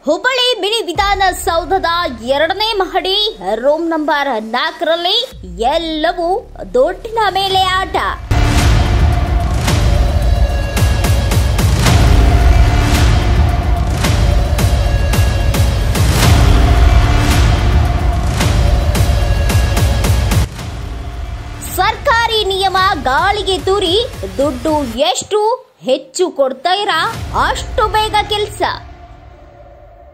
Hubballi mini ವಿಧಾನಸೌಧದ 2ನೇ ಮಹಡಿ ರೂಮ್ ನಂಬರ್ 4ರಲ್ಲಿ ಎಲ್ಲವೂ ದುಡ್ಡಿನ ಮೇಲೆ ಆಟ. ಸರ್ಕಾರಿ ನಿಯಮ ಗಾಳಿಗೆ ತೂರಿ ದುಡ್ಡು ಎಷ್ಟು ಹೆಚ್ಚು ಕೊಡ್ತೀರಾ ಅಷ್ಟು ಬೇಗ ಕೆಲಸ.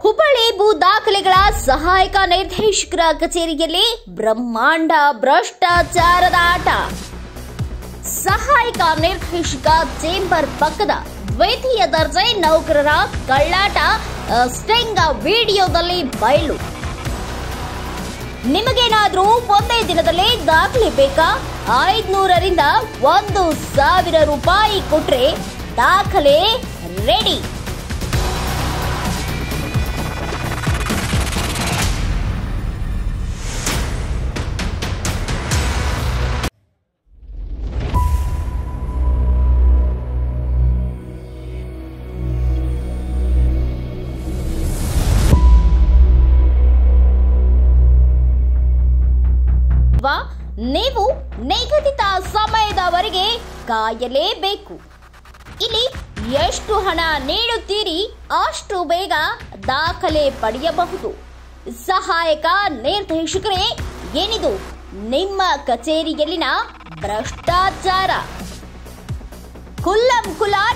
ಹುಬ್ಬಳ್ಳಿ ಭೂ ದಾಖಲೆಗಳ ಸಹಾಯಕ ನಿರ್ದೇಶಕರ ಕಚೇರಿಯಲ್ಲಿ ಬ್ರಹ್ಮಾಂಡ ಭ್ರಷ್ಟಾಚಾರದ ಆಟ. ಸಹಾಯಕ ನಿರ್ದೇಶಕ ಚೇಂಬರ್ ಪಕ್ಕದ ದ್ವಿತೀಯ ದರ್ಜೆ ನೌಕರರ ಕಳ್ಳಾಟ ಸ್ಟಿಂಗ್ ವಿಡಿಯೋದಲ್ಲಿ ಬಯಲು. ನಿಮಗೇನಾದ್ರೂ ಒಂದೇ ದಿನದಲ್ಲಿ ದಾಖಲೆ ಬೇಕಾ? 500ರಿಂದ 1,000 ರೂಪಾಯಿ ಕೊಟ್ರೆ ದಾಖಲೆ ರೆಡಿ. ನೀವು ನಿಗದಿತ ಸಮಯದವರೆಗೆ ಕಾಯಲೇಬೇಕು. ಇಲ್ಲಿ ಎಷ್ಟು ಹಣ ನೀಡುತ್ತೀರಿ ಅಷ್ಟು ಬೇಗ ದಾಖಲೆ ಪಡೆಯಬಹುದು. ಸಹಾಯಕ ನಿರ್ದೇಶಕರೇ, ಏನಿದು ನಿಮ್ಮ ಕಚೇರಿಯಲ್ಲಿನ ಭ್ರಷ್ಟಾಚಾರ? ಕುಲ್ಲಂ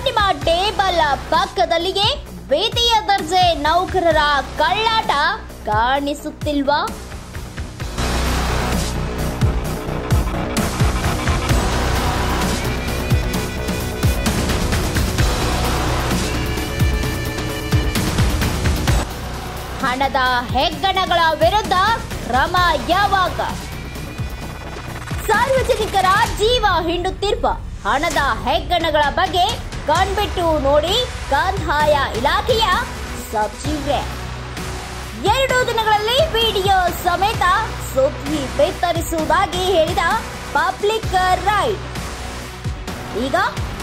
ನಿಮ್ಮ ಟೇಬಲ್ ಪಕ್ಕದಲ್ಲಿಯೇ ದ್ವಿತೀಯ ದರ್ಜೆ ನೌಕರರ ಕಳ್ಳಾಟ ಕಾಣಿಸುತ್ತಿಲ್ವಾ? ಹಣದ ಹೆಗ್ಗಣಗಳ ವಿರುದ್ಧ ಕ್ರಮ ಯಾವಾಗ? ಸಾರ್ವಜನಿಕರ ಜೀವ ಹಿಂಡುತ್ತಿರುವ ಹಣದ ಹೆಗ್ಗಣಗಳ ಬಗ್ಗೆ ಕಣ್ಬಿಟ್ಟು ನೋಡಿ ಕಂದಾಯ ಇಲಾಖೆಯ ಸಚಿವೆ. 2 ದಿನಗಳಲ್ಲಿ ವಿಡಿಯೋ ಸಮೇತ ಸುದ್ದಿ ಬಿತ್ತರಿಸುವುದಾಗಿ ಹೇಳಿದ ಪಬ್ಲಿಕ್ ರೈಟ್. ಈಗ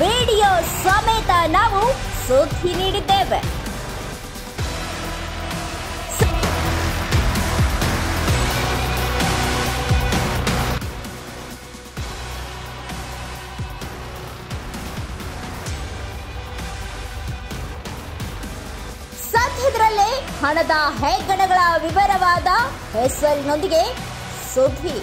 ವಿಡಿಯೋ ಸಮೇತ ನಾವು ಸುದ್ದಿ ನೀಡಿದ್ದೇವೆ. ಸದ್ಯದಲ್ಲೇ ಹಣದ ಹೆಗ್ಗಣಗಳ ವಿವರವಾದ ಹೆಸರಿನೊಂದಿಗೆ ಸುದ್ದಿ